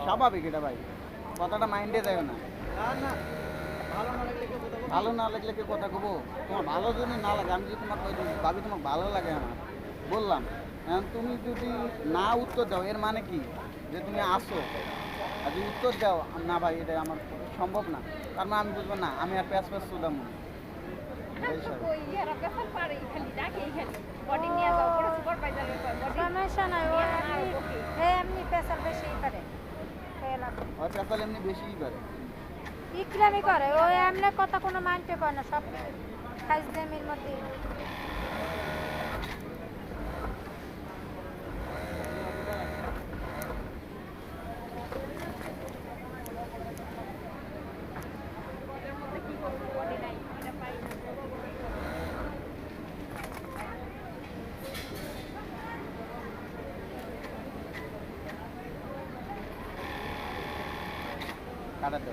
স্বাভাবিক এটা ভাই, কথাটা মাইন্ডে যায় না। ভালো না লাগলে কি কথা কবো? তোমার ভালো যদি না লাগে, আমি যদি তোমার ভাবি তোমার ভালো লাগে আমার, বললাম। এখন তুমি যদি না উত্তর দাও এর মানে কি? যে তুমি আসো, আর যদি উত্তর দাও না ভাই এটা আমার পক্ষে সম্ভব না, তার মানে আমি বুঝবো না, আমি আর প্যাঁচ প্যাঁচ শুধাম না। এটাই স্বাভাবিক। সমস্যা নাই, ও এমনি পেশাল বেশিই করে। হয় প্যাঁচাল এমনি বেশিই পারে। ইকরামি করে, ও এমনি কথা কোনো মানতে পারে না, সব খাইজ জমির মধ্যে। কাটাতে